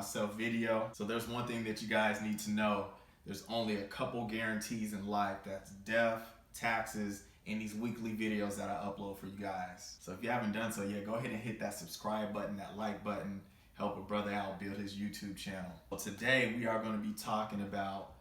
myself video. So there's one thing that you guys need to know. There's only a couple guarantees in life. That's death, taxes, and these weekly videos that I upload for you guys. So if you haven't done so yet, go ahead and hit that subscribe button, that like button, help a brother out build his YouTube channel. Well, today we are going to be talking about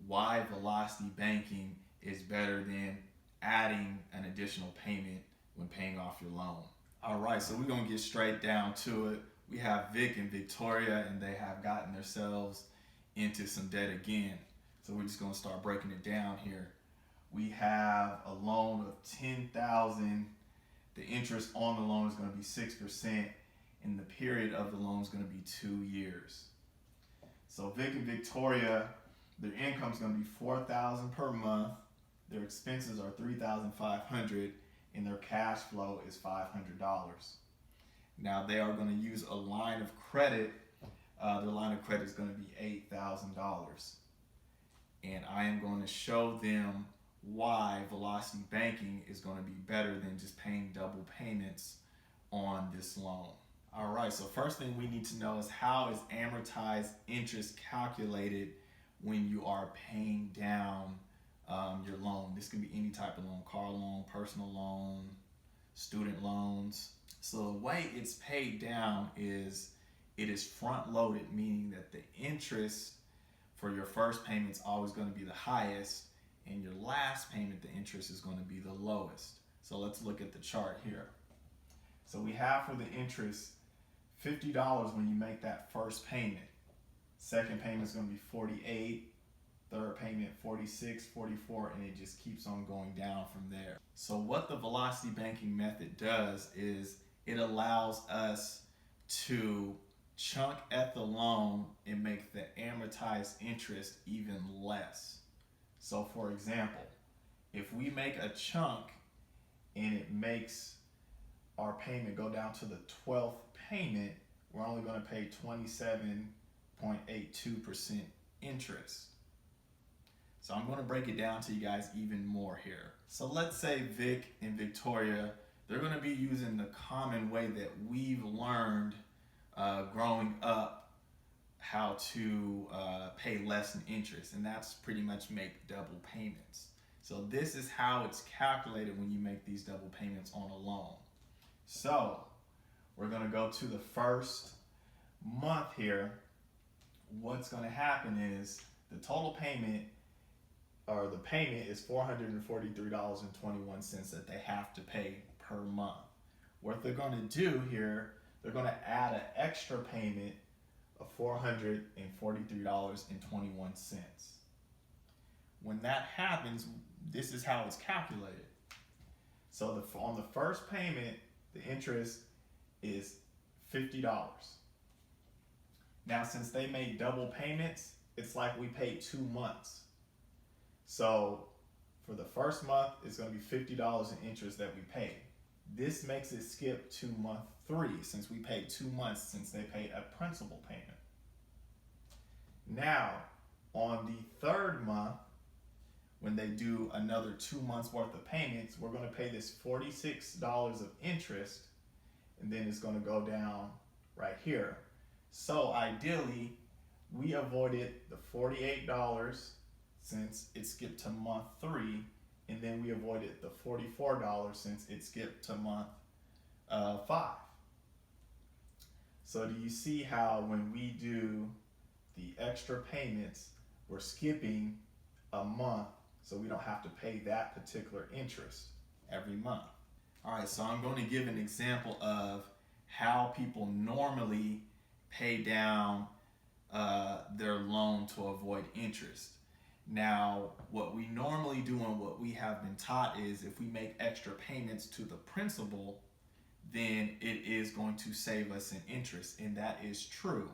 why velocity banking is better than adding an additional payment when paying off your loan. All right, so we're gonna get straight down to it. We have Vic and Victoria, and they have gotten themselves into some debt again. So we're just gonna start breaking it down here. We have a loan of $10,000. The interest on the loan is gonna be 6%, and the period of the loan is gonna be 2 years. So Vic and Victoria, their income is gonna be $4,000 per month. Their expenses are $3,500, and their cash flow is $500. Now they are going to use a line of credit. Their line of credit is going to be $8,000, and I am going to show them why velocity banking is going to be better than just paying double payments on this loan. All right, so first thing we need to know is how is amortized interest calculated when you are paying down your loan. This can be any type of loan: car loan, personal loan, student loans. So the way it's paid down is it is front loaded, meaning that the interest for your first payment is always going to be the highest, and your last payment, the interest is going to be the lowest. So let's look at the chart here. So we have for the interest $50 when you make that first payment. Second payment is going to be $48. Third payment, $46, $44, and it just keeps on going down from there. So what the velocity banking method does is it allows us to chunk at the loan and make the amortized interest even less. So for example, if we make a chunk and it makes our payment go down to the 12th payment, we're only going to pay 27.82% interest. So I'm going to break it down to you guys even more here. So let's say Vic and Victoria, they're going to be using the common way that we've learned growing up how to pay less in interest, and that's pretty much make double payments. So this is how it's calculated when you make these double payments on a loan. So we're going to go to the first month here. What's going to happen is the total payment, or the payment, is $443.21 that they have to pay per month. What they're going to do here, they're going to add an extra payment of $443.21. When that happens, this is how it's calculated. So on the first payment, the interest is $50. Now, since they made double payments, it's like we paid 2 months. So for the first month, it's going to be $50 in interest that we paid. This makes it skip to month 3, since we paid 2 months since they paid a principal payment. Now, on the third month, when they do another 2 months worth of payments, we're going to pay this $46 of interest, and then it's going to go down right here. So ideally, we avoided the $48 since it skipped to month 3, and then we avoided the $44 since it skipped to month 5. So do you see how when we do the extra payments, we're skipping a month, so we don't have to pay that particular interest every month? All right, so I'm going to give an example of how people normally pay down their loan to avoid interest. Now, what we normally do and what we have been taught is if we make extra payments to the principal, then it is going to save us in interest, and that is true.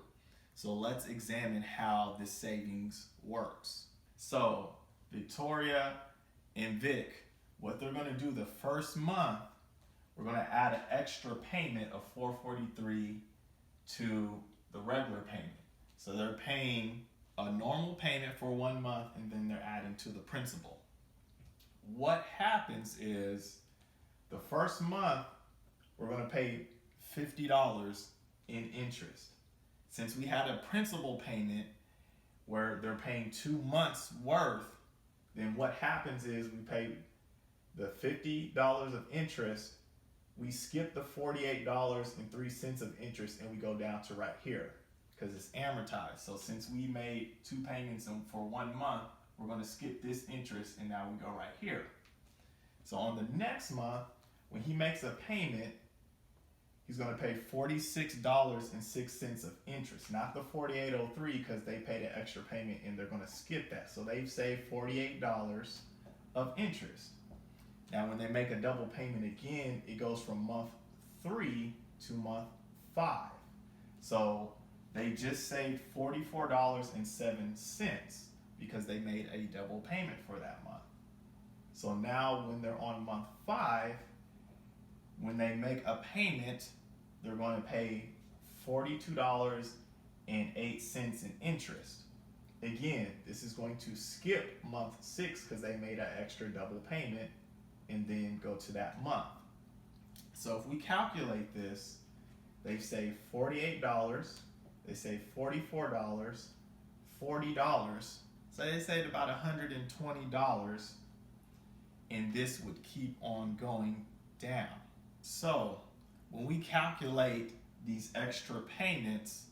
So let's examine how this savings works. So Victoria and Vic, what they're going to do the first month, we're going to add an extra payment of $443 to the regular payment. So they're paying a normal payment for 1 month, and then they're adding to the principal. What happens is the first month we're going to pay $50 in interest. Since we had a principal payment where they're paying 2 months worth, then what happens is we pay the $50 of interest, we skip the $48.03 of interest, and we go down to right here because it's amortized. So since we made 2 payments for 1 month, we're going to skip this interest, and now we go right here. So on the next month, when he makes a payment, he's going to pay $46.06 of interest, not the $48.03, because they paid an extra payment and they're going to skip that. So they've saved $48 of interest. Now, when they make a double payment again, it goes from month 3 to month 5. So they just saved $44.07 because they made a double payment for that month. So now when they're on month 5, when they make a payment, they're going to pay $42.08 in interest. Again, this is going to skip month 6 because they made an extra double payment and then go to that month. So if we calculate this, they've saved $48, they saved $44, $40, so they saved about $120, and this would keep on going down. So when we calculate these extra payments,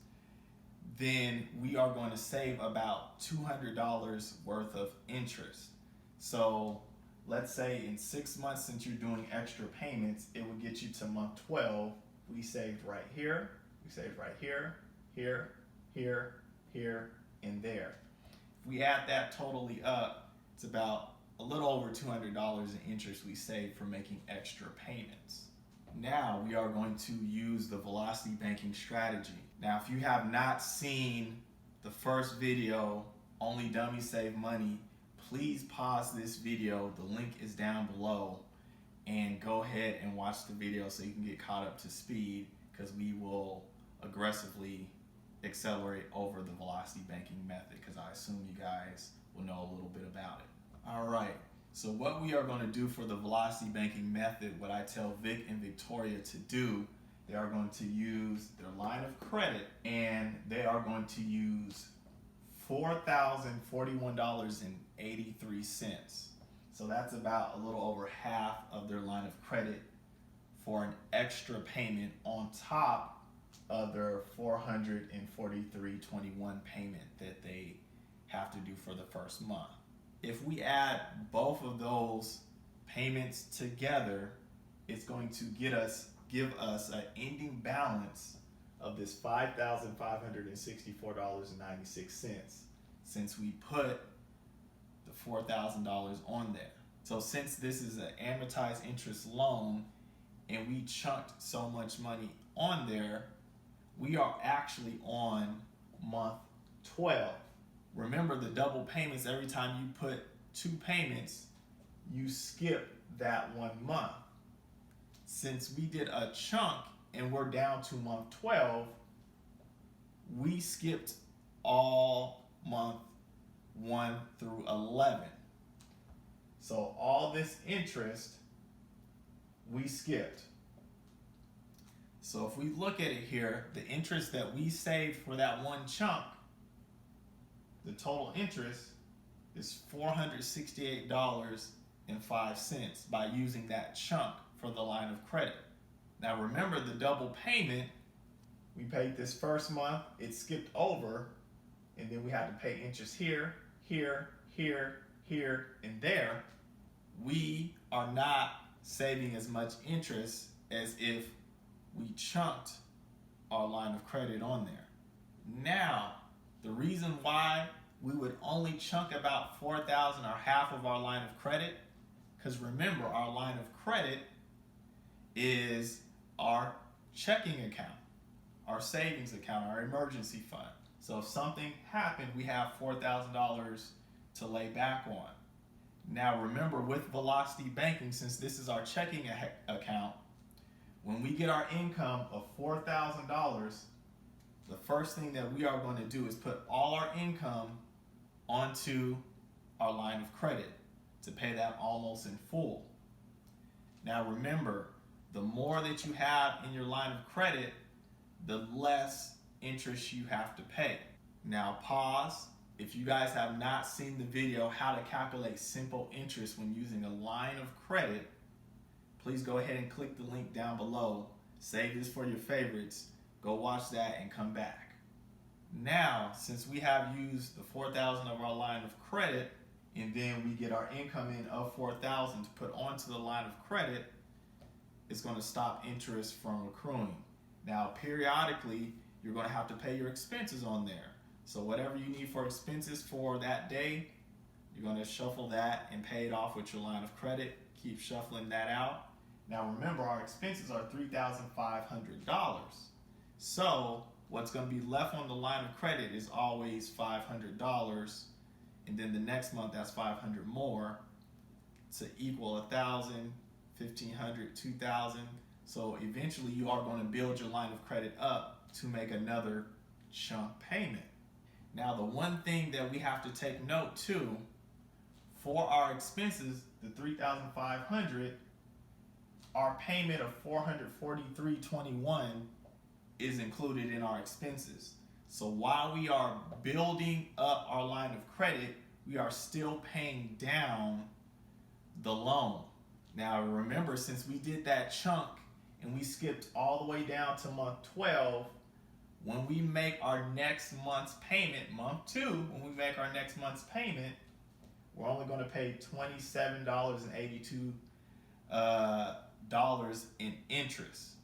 then we are going to save about $200 worth of interest. So let's say in 6 months, since you're doing extra payments, it would get you to month 12. We saved right here, we saved right here, here, here, here, and there. If we add that totally up, it's about a little over $200 in interest we saved for making extra payments. Now we are going to use the velocity banking strategy. Now, if you have not seen the first video, Only Dummies Save Money, please pause this video. The link is down below, and go ahead and watch the video so you can get caught up to speed, because we will aggressively accelerate over the velocity banking method, because I assume you guys will know a little bit about it. All right, so what we are going to do for the velocity banking method, what I tell Vic and Victoria to do, they are going to use their line of credit, and they are going to use $4,041.83. So that's about a little over half of their line of credit for an extra payment on top of their $443.21 payment that they have to do for the first month. If we add both of those payments together, it's going to give us an ending balance of this $5,564.96 since we put the $4,000 on there. So since this is an amortized interest loan and we chunked so much money on there, we are actually on month 12. Remember the double payments, every time you put 2 payments, you skip that 1 month. Since we did a chunk and we're down to month 12, we skipped all month 1 through 11. So all this interest, we skipped. So if we look at it here, the interest that we saved for that 1 chunk, the total interest is $468.05 by using that chunk for the line of credit. Now remember the double payment, we paid this first month, it skipped over, and then we had to pay interest here, here, here, here, and there. We are not saving as much interest as if we chunked our line of credit on there. Now, the reason why we would only chunk about $4,000 or half of our line of credit, because remember, our line of credit is our checking account, our savings account, our emergency fund. So if something happened, we have $4,000 to lay back on. Now remember, with velocity banking, since this is our checking account, when we get our income of $4,000, the first thing that we are going to do is put all our income onto our line of credit to pay that almost in full. Now remember, the more that you have in your line of credit, the less interest you have to pay. Now pause. If you guys have not seen the video how to calculate simple interest when using a line of credit, please go ahead and click the link down below. Save this for your favorites. Go watch that and come back. Now, since we have used the $4,000 of our line of credit, and then we get our income in of $4,000 to put onto the line of credit, it's going to stop interest from accruing. Now, periodically, you're going to have to pay your expenses on there. So whatever you need for expenses for that day, you're going to shuffle that and pay it off with your line of credit. Keep shuffling that out. Now remember, our expenses are $3,500. So what's going to be left on the line of credit is always $500. And then the next month, that's $500 more to equal 1,000, 1,500, 2,000. So eventually you are going to build your line of credit up to make another chunk payment. Now the one thing that we have to take note too, for our expenses, the $3,500, our payment of $443.21 is included in our expenses. So while we are building up our line of credit, we are still paying down the loan. Now remember, since we did that chunk and we skipped all the way down to month 12, when we make our next month's payment, month 2, when we make our next month's payment, we're only going to pay $27.82 in interest.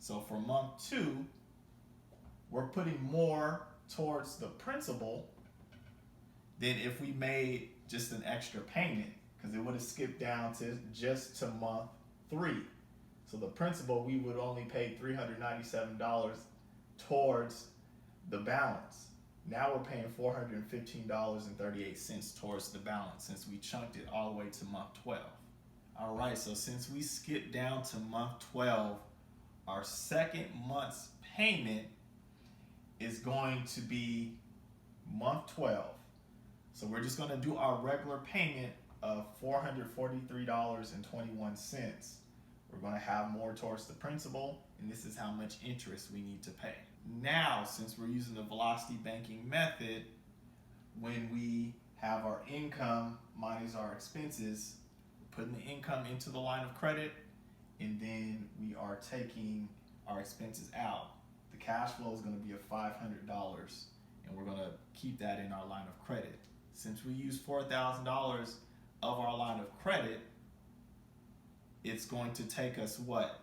So for month 2, we're putting more towards the principal than if we made just an extra payment, because it would have skipped down to just to month 3. So the principal, we would only pay $397 towards the balance. Now we're paying $415.38 towards the balance since we chunked it all the way to month 12. All right, so since we skipped down to month 12, our second month's payment is going to be month 12. So we're just going to do our regular payment of $443.21. We're going to have more towards the principal, and this is how much interest we need to pay. Now, since we're using the velocity banking method, when we have our income minus our expenses, we're putting the income into the line of credit, and then we are taking our expenses out. The cash flow is going to be $500, and we're going to keep that in our line of credit. Since we use $4,000 of our line of credit, it's going to take us what,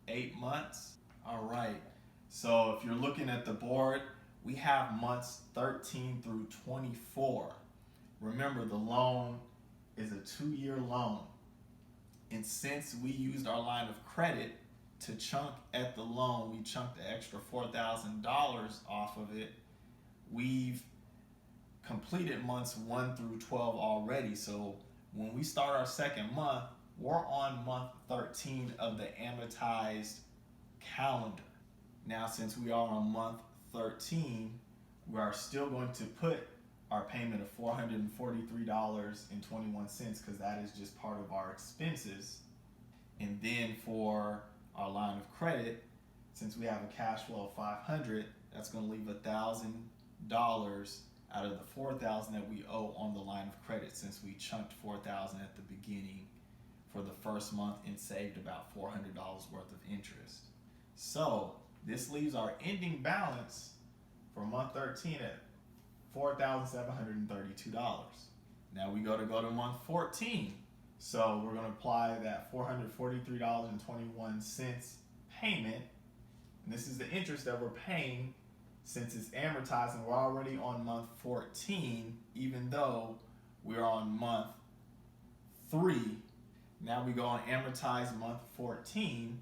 8 months? All right, so if you're looking at the board, we have months 13 through 24. Remember, the loan is a 2-year loan. And since we used our line of credit to chunk at the loan, we chunked the extra $4,000 off of it. We've completed months 1 through 12 already. So when we start our second month, we're on month 13 of the amortized calendar. Now, since we are on month 13, we are still going to put our payment of $443.21 because that is just part of our expenses. And then for our line of credit, since we have a cash flow of $500, that's going to leave $1,000 out of the $4,000 that we owe on the line of credit, since we chunked $4,000 at the beginning for the first month and saved about $400 worth of interest. So this leaves our ending balance for month 13 at $4,732. Now we go to month 14. So we're going to apply that $443.21 payment. And this is the interest that we're paying since it's amortized, and we're already on month 14, even though we're on month 3. Now we go on amortized month 14.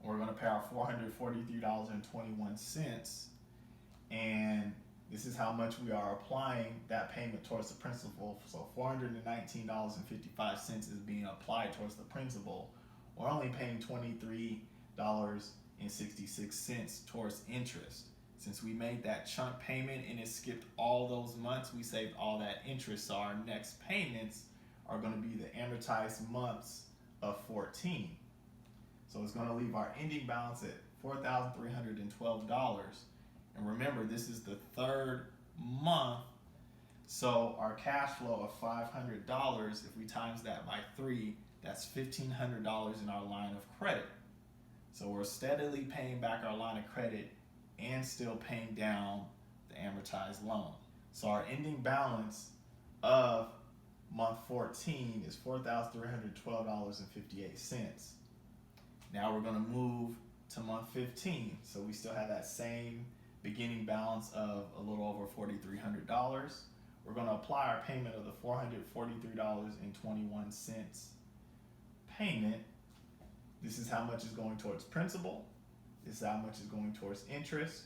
We're going to pay our $443.21. And this is how much we are applying that payment towards the principal. So $419.55 is being applied towards the principal. We're only paying $23.66 towards interest. Since we made that chunk payment and it skipped all those months, we saved all that interest. So our next payments are going to be the amortized months of 14. So it's going to leave our ending balance at $4,312. And remember, this is the third month, so our cash flow of $500, if we times that by 3, that's $1,500 in our line of credit. So we're steadily paying back our line of credit and still paying down the amortized loan. So our ending balance of month 14 is $4,312.58. Now we're going to move to month 15. So we still have that same beginning balance of a little over $4,300. We're going to apply our payment of the $443.21 payment. This is how much is going towards principal. This is how much is going towards interest.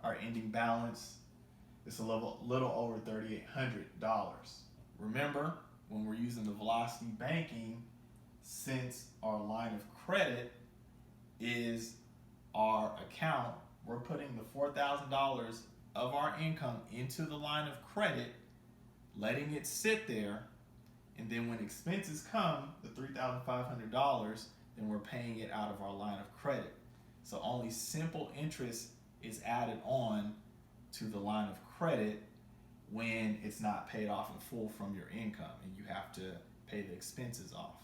Our ending balance is a little over $3,800. Remember, when we're using the velocity banking, since our line of credit is our account, we're putting the $4,000 of our income into the line of credit, letting it sit there, and then when expenses come, the $3,500, then we're paying it out of our line of credit. So only simple interest is added on to the line of credit when it's not paid off in full from your income and you have to pay the expenses off.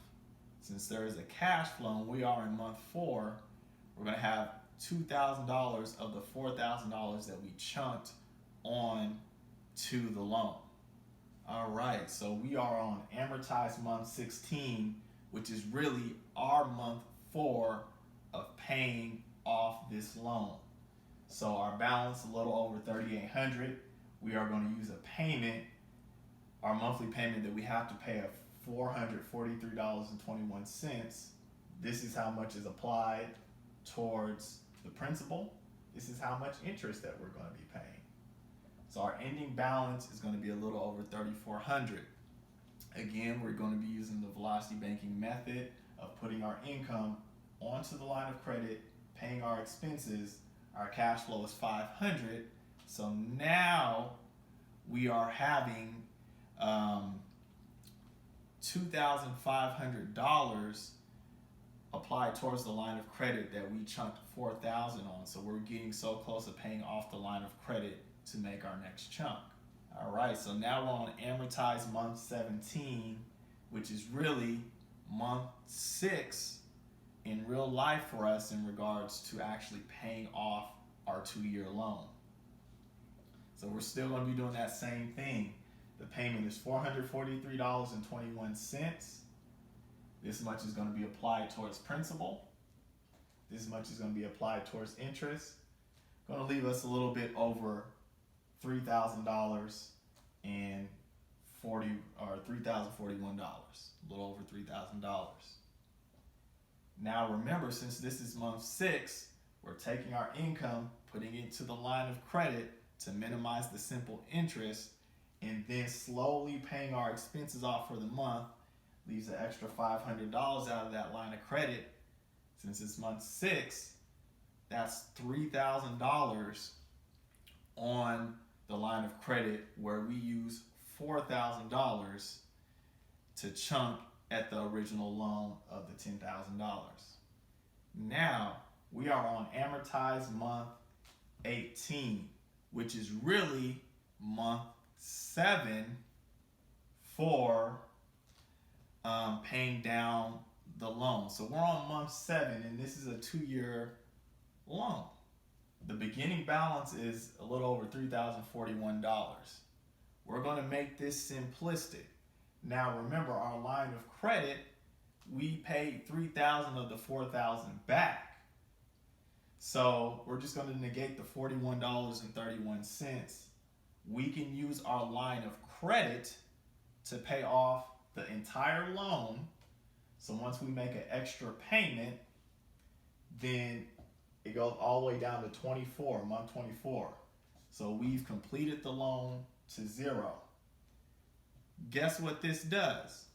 Since there is a cash flow and we are in month 4, we're going to have $2,000 of the $4,000 that we chunked on to the loan. All right, so we are on amortized month 16, which is really our month 4 of paying off this loan. So our balance a little over $3,800. We are going to use a payment, our monthly payment that we have to pay of $443.21. This is how much is applied towards the principal. This is how much interest that we're going to be paying. So our ending balance is going to be a little over $3,400. Again, we're going to be using the velocity banking method of putting our income onto the line of credit, paying our expenses. Our cash flow is $500. So now we are having $2,500 applied towards the line of credit that we chunked $4,000 on. So we're getting so close to paying off the line of credit to make our next chunk. All right, so now we're on amortized month 17, which is really month 6 in real life for us in regards to actually paying off our 2-year loan. So we're still going to be doing that same thing. The payment is $443.21. This much is going to be applied towards principal. This much is going to be applied towards interest. Going to leave us a little bit over $3,000 and $3,041, a little over $3,000. Now remember, since this is month 6, we're taking our income, putting it to the line of credit to minimize the simple interest, and then slowly paying our expenses off for the month. Leaves an extra $500 out of that line of credit. Since it's month 6, that's $3,000 on the line of credit, where we use $4,000 to chunk at the original loan of the $10,000. Now we are on amortized month 18, which is really month 7 for paying down the loan. So we're on month 7, and this is a 2-year loan. The beginning balance is a little over $3,041. We're going to make this simplistic. Now remember, our line of credit, we paid $3,000 of the $4,000 back. So we're just going to negate the $41.31. We can use our line of credit to pay off the entire loan. So once we make an extra payment, then it goes all the way down to month 24. So we've completed the loan to 0. Guess what this does?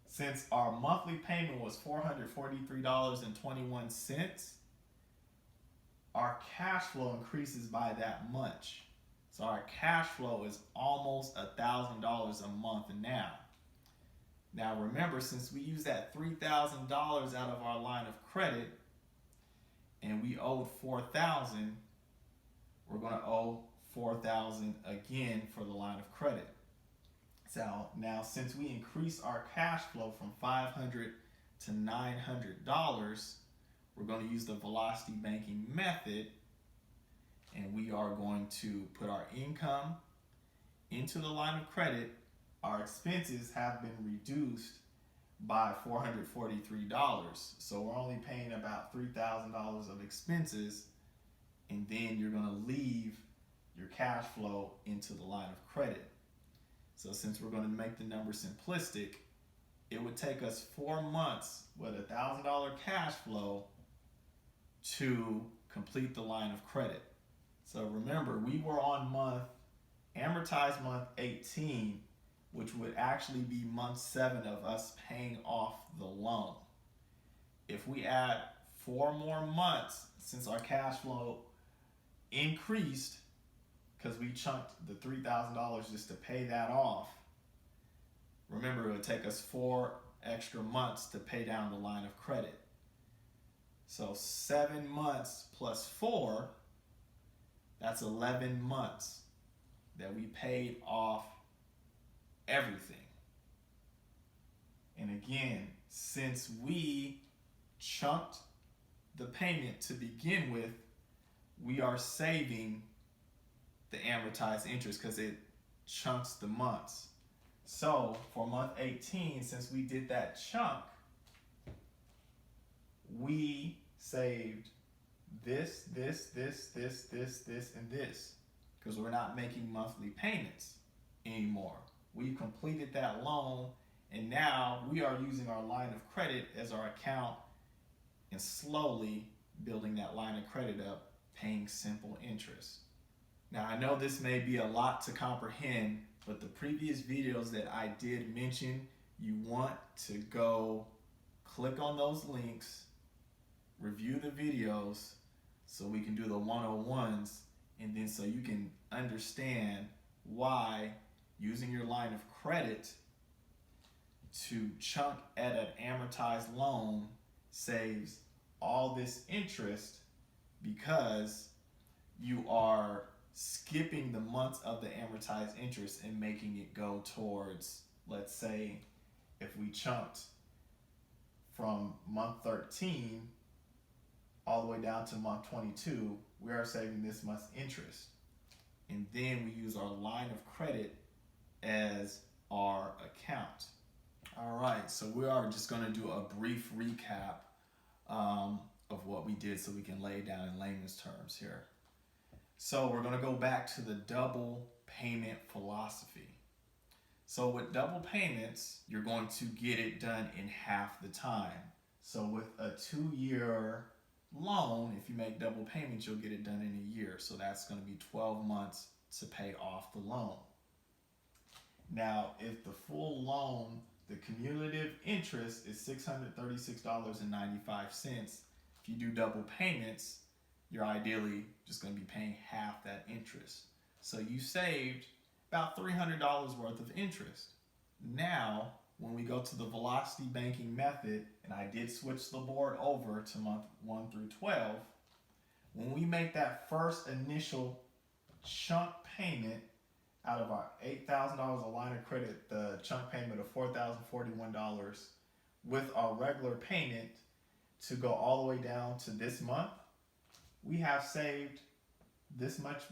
Since our monthly payment was $443.21, our cash flow increases by that much. So our cash flow is almost $1,000 a month now. Now remember, since we use that $3,000 out of our line of credit, and we owed $4,000, we're going to owe $4,000 again for the line of credit. So now, since we increased our cash flow from $500 to $900, we're going to use the velocity banking method, and we are going to put our income into the line of credit. Our expenses have been reduced by $443. So we're only paying about $3,000 of expenses, and then you're going to leave your cash flow into the line of credit. So since we're going to make the number simplistic, it would take us 4 months with $1,000 cash flow to complete the line of credit. So remember, we were on amortized month 18, which would actually be month 7 of us paying off the loan. If we add 4 more months, since our cash flow increased, because we chunked the $3,000 just to pay that off, remember, it would take us 4 extra months to pay down the line of credit. So 7 months plus 4, that's 11 months that we paid off everything. And again, since we chunked the payment to begin with, we are saving the amortized interest because it chunks the months. So for month 18, since we did that chunk, we saved this, and this, because we're not making monthly payments anymore. We completed that loan, and now we are using our line of credit as our account and slowly building that line of credit up, paying simple interest. Now, I know this may be a lot to comprehend, but the previous videos that I did mention, you want to go click on those links, review the videos so we can do the 101s, and then so you can understand why using your line of credit to chunk at an amortized loan saves all this interest, because you are skipping the months of the amortized interest and making it go towards, let's say, if we chunked from month 13 all the way down to month 22, we are saving this much interest. And then we use our line of credit as our account. All right, so we are just going to do a brief recap of what we did so we can lay it down in layman's terms here. So we're going to go back to the double payment philosophy. So with double payments, you're going to get it done in half the time. So with a 2-year loan, if you make double payments, you'll get it done in a year. So that's going to be 12 months to pay off the loan. Now, if the full loan, the cumulative interest is $636.95. If you do double payments, you're ideally just going to be paying half that interest. So you saved about $300 worth of interest. Now, when we go to the velocity banking method, and I did switch the board over to month 1 through 12, when we make that first initial chunk payment out of our $8,000 of line of credit, the chunk payment of $4,041, with our regular payment to go all the way down to this month, we have saved this much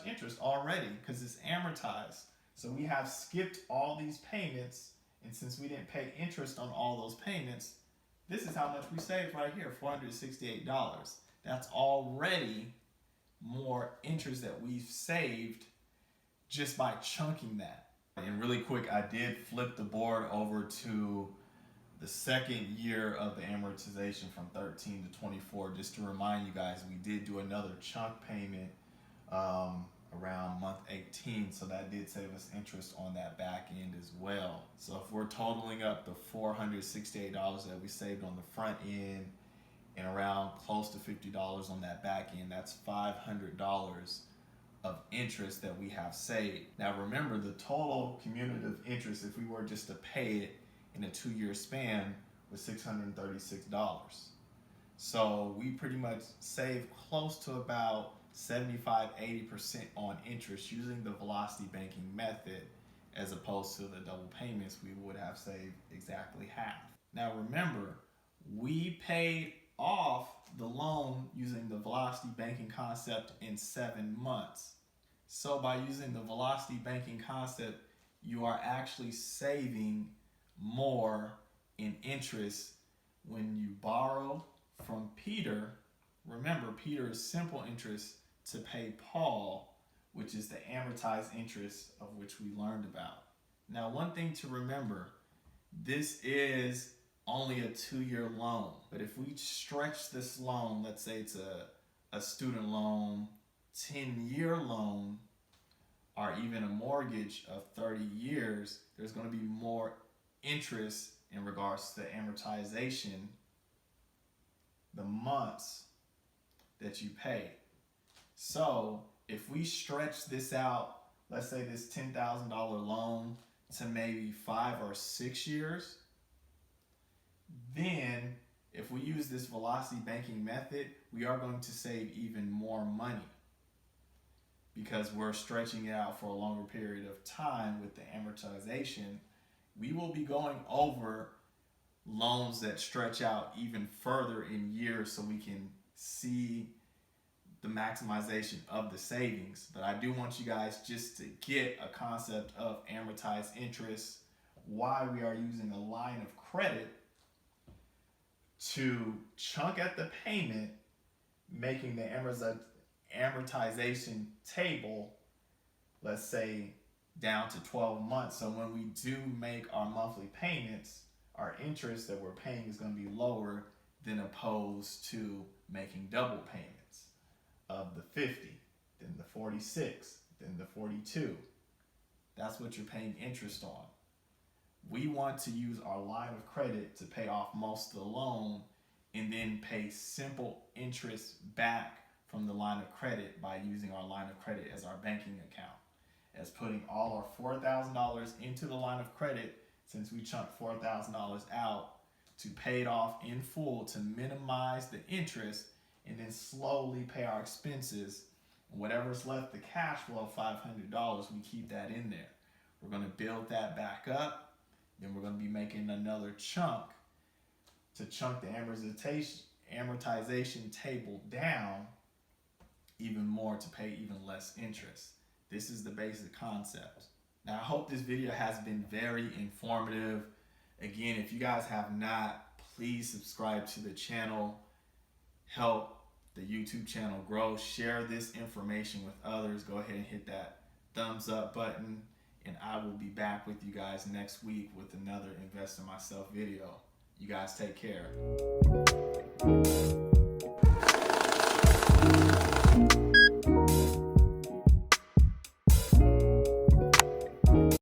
interest already because it's amortized. So we have skipped all these payments, and since we didn't pay interest on all those payments, this is how much we saved right here, $468. That's already more interest that we've saved just by chunking that. And really quick, I did flip the board over to the second year of the amortization from 13 to 24, just to remind you guys, we did do another chunk payment around month 18, so that did save us interest on that back end as well. So if we're totaling up the $468 that we saved on the front end and around close to $50 on that back end, that's $500 of interest that we have saved. Now remember, the total cumulative interest, if we were just to pay it in a 2-year span, was $636. So we pretty much save close to about 75-80% on interest using the velocity banking method, as opposed to the double payments. We would have saved exactly half. Now remember, we paid off the loan using the velocity banking concept in 7 months. So by using the velocity banking concept, you are actually saving more in interest when you borrow from Peter. Remember, Peter is simple interest to pay Paul, which is the amortized interest of which we learned about. Now, one thing to remember, this is only a 2-year loan. But if we stretch this loan, let's say it's a student loan, 10-year loan, or even a mortgage of 30 years, there's going to be more interest in regards to the amortization, the months that you pay. So if we stretch this out, let's say this $10,000 loan to maybe 5 or 6 years, then if we use this velocity banking method, we are going to save even more money because we're stretching it out for a longer period of time with the amortization. We will be going over loans that stretch out even further in years so we can see the maximization of the savings. But I do want you guys just to get a concept of amortized interest, why we are using a line of credit to chunk at the payment, making the amortization table, let's say, down to 12 months. So when we do make our monthly payments, our interest that we're paying is going to be lower than opposed to making double payments of the 50, then the 46, then the 42. That's what you're paying interest on. We want to use our line of credit to pay off most of the loan and then pay simple interest back from the line of credit by using our line of credit as our banking account, as putting all our $4,000 into the line of credit, since we chunked $4,000 out, to pay it off in full to minimize the interest and then slowly pay our expenses. And whatever's left, the cash flow, $500, we keep that in there. We're going to build that back up. Then we're going to be making another chunk to chunk the amortization table down even more to pay even less interest. This is the basic concept. Now, I hope this video has been very informative. Again, if you guys have not, please subscribe to the channel. Help the YouTube channel grow. Share this information with others. Go ahead and hit that thumbs up button. And I will be back with you guys next week with another Invest in Myself video. You guys take care.